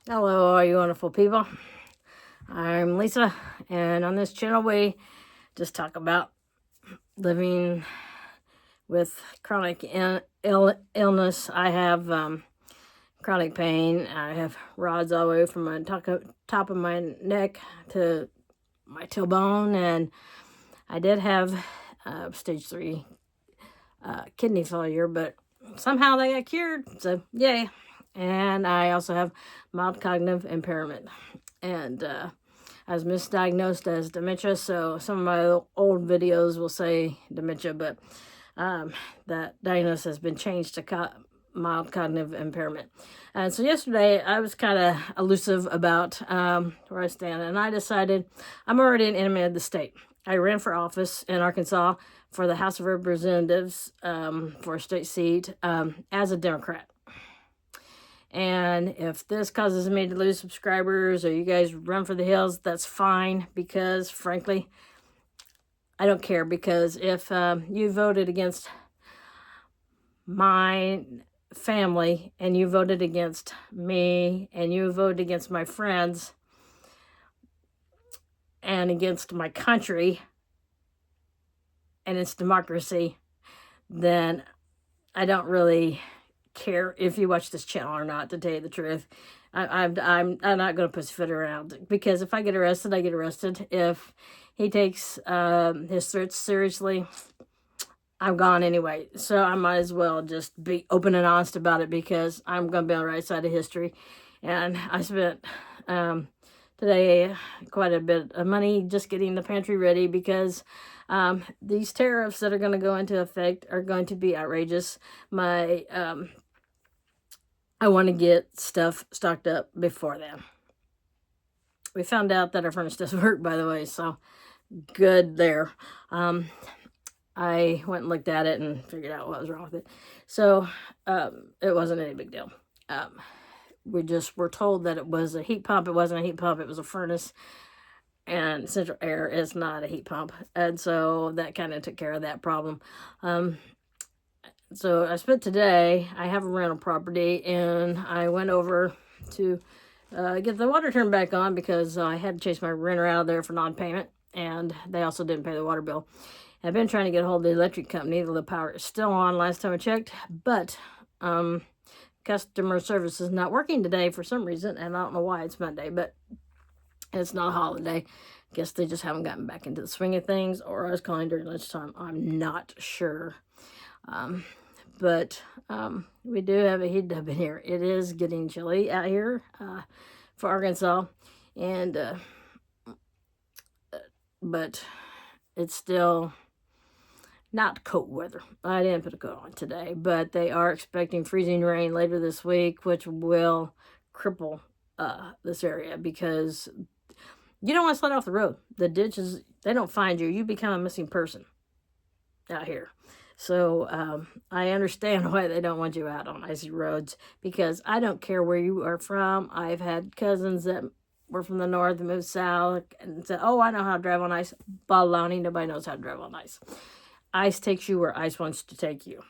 Hello, all you wonderful people. I'm Lisa, and on this channel, we just talk about living with chronic illness. I have chronic pain. I have rods all the way from my top of my neck to my tailbone, and I did have stage 3 kidney failure, but somehow they got cured, so yay. And I also have mild cognitive impairment, and I was misdiagnosed as dementia, so some of my old videos will say dementia, but that diagnosis has been changed to mild cognitive impairment. And so yesterday I was kind of elusive about where I stand, and I decided I'm already an enemy of the state. I ran for office in Arkansas for the House of Representatives for a state seat as a Democrat. And if this causes me to lose subscribers or you guys run for the hills, that's fine, because frankly, I don't care. Because if you voted against my family and you voted against me and you voted against my friends and against my country and its democracy, then I don't really care if you watch this channel or not, to tell you the truth. I'm not going to pussyfoot around, because if I get arrested, I get arrested. If he takes his threats seriously, I'm gone anyway. So I might as well just be open and honest about it, because I'm going to be on the right side of history. And I spent today quite a bit of money just getting the pantry ready, because these tariffs that are going to go into effect are going to be outrageous. I want to get stuff stocked up before then. We found out that our furnace doesn't work, by the way, so good there. I went and looked at it and figured out what was wrong with it. So it wasn't any big deal. We just were told that it was a heat pump. It wasn't a heat pump. It was a furnace. And central air is not a heat pump. And so that kind of took care of that problem. So I spent today, I have a rental property, and I went over to get the water turned back on, because I had to chase my renter out of there for non-payment, and they also didn't pay the water bill. I've been trying to get a hold of the electric company. The power is still on last time I checked, but customer service is not working today for some reason, and I don't know why. It's Monday, but it's not a holiday. Guess they just haven't gotten back into the swing of things, or I was calling during lunchtime. I'm not sure. But we do have a heat dub in here. It is getting chilly out here for Arkansas, and but it's still not cold weather. I didn't put a coat on today, but they are expecting freezing rain later this week, which will cripple this area, because you don't want to slide off the road. The ditches, they don't find you. You become a missing person out here. So I understand why they don't want you out on icy roads, because I don't care where you are from. I've had cousins that were from the north and moved south and said, oh, I know how to drive on ice. Baloney, nobody knows how to drive on ice. Ice takes you where ice wants to take you.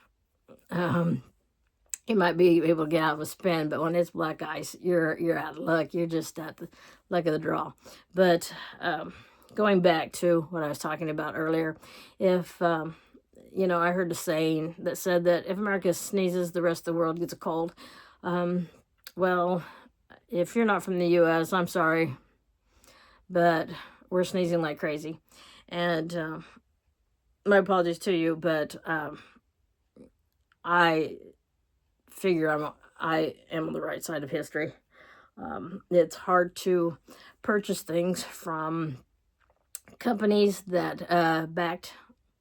You might be able to get out of a spin, but when it's black ice, you're out of luck. You're just at the luck of the draw. But going back to what I was talking about earlier, if I heard a saying that said that if America sneezes, the rest of the world gets a cold. Well, if you're not from the U.S., I'm sorry, but we're sneezing like crazy. And my apologies to you, but I figure I am on the right side of history. It's hard to purchase things from companies that backed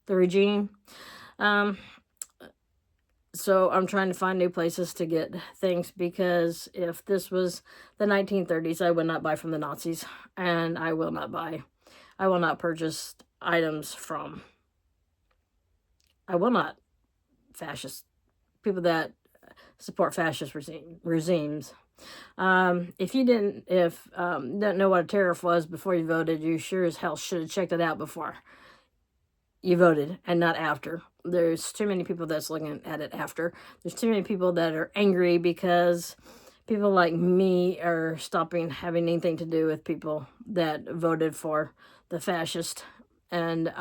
the regime. So I'm trying to find new places to get things, because if this was the 1930s, I would not buy from the Nazis, and I will not purchase items from, fascist people that support fascist regimes. If you didn't know what a tariff was before you voted, you sure as hell should have checked it out before you voted, and not after. There's too many people that's looking at it after. There's too many people that are angry because people like me are stopping having anything to do with people that voted for the fascist. And,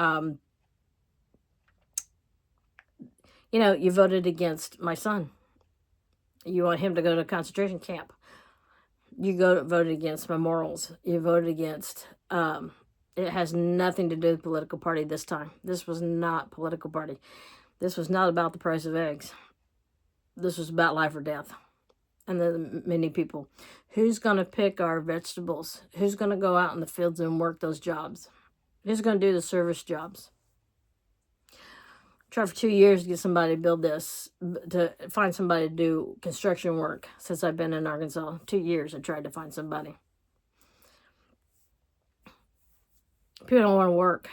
you know, you voted against my son. You want him to go to a concentration camp. You voted against my morals. You voted against, it has nothing to do with political party this time. This was not political party. This was not about the price of eggs. This was about life or death. And the many people. Who's going to pick our vegetables? Who's going to go out in the fields and work those jobs? Who's going to do the service jobs? Tried for 2 years to get somebody to build this, to find somebody to do construction work since I've been in Arkansas. 2 years I tried to find somebody. People don't want to work.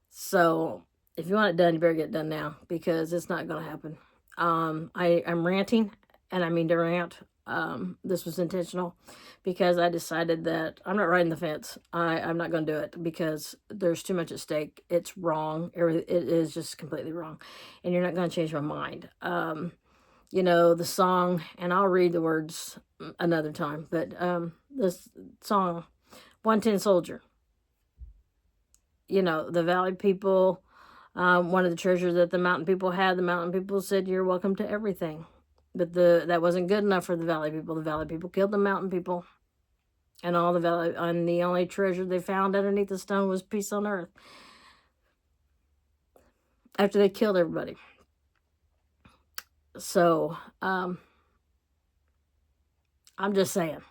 So if you want it done, you better get it done now, because it's not going to happen. I'm ranting, and I mean to rant. This was intentional, because I decided that I'm not riding the fence. I'm not going to do it, because there's too much at stake. It's wrong. It is just completely wrong, and you're not going to change my mind. You know, the song, and I'll read the words another time, but this song, 110 Soldier. You know, the Valley people, one of the treasures that the mountain people had, the mountain people said, "You're welcome to everything." But that wasn't good enough for the Valley people. The Valley people killed the mountain people. And the only treasure they found underneath the stone was peace on earth. After they killed everybody. So, I'm just saying.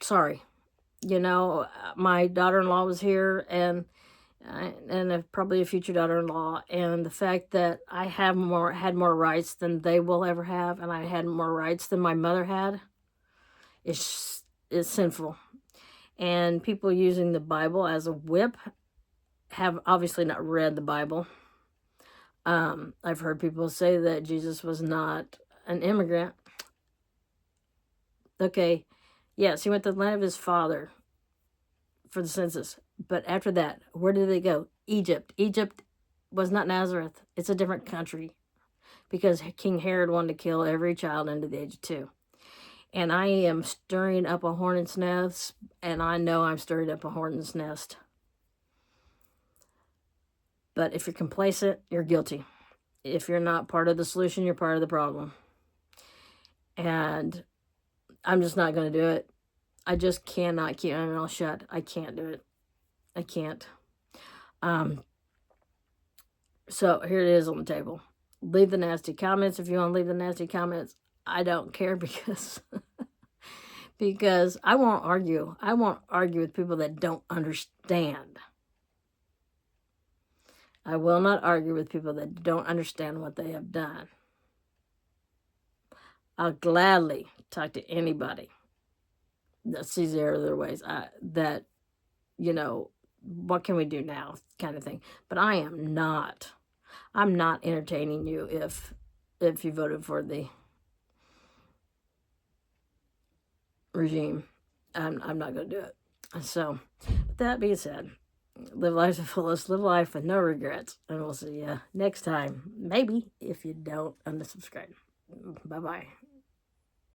Sorry. You know, my daughter-in-law was here, and probably a future daughter-in-law, and the fact that I had more rights than they will ever have, and I had more rights than my mother had, is sinful. And people using the Bible as a whip have obviously not read the Bible. I've heard people say that Jesus was not an immigrant. Okay, yes, he went to the land of his father for the census. But after that, where did they go? Egypt. Egypt was not Nazareth. It's a different country, because King Herod wanted to kill every child under the age of 2. And I am stirring up a hornet's nest, and I know I'm stirring up a hornet's nest. But if you're complacent, you're guilty. If you're not part of the solution, you're part of the problem. And I'm just not going to do it. I just cannot keep my mouth shut. I can't do it. I can't. So here it is on the table. Leave the nasty comments if you want to leave the nasty comments. I don't care, because because I won't argue. I won't argue with people that don't understand. I will not argue with people that don't understand what they have done. I'll gladly talk to anybody that sees there are other ways, that, you know, what can we do now, kind of thing. But I'm not entertaining you if you voted for the regime. I'm not going to do it. So, with that being said, live life to the fullest, live life with no regrets, and we'll see you next time. Maybe, if you don't unsubscribe. Bye-bye.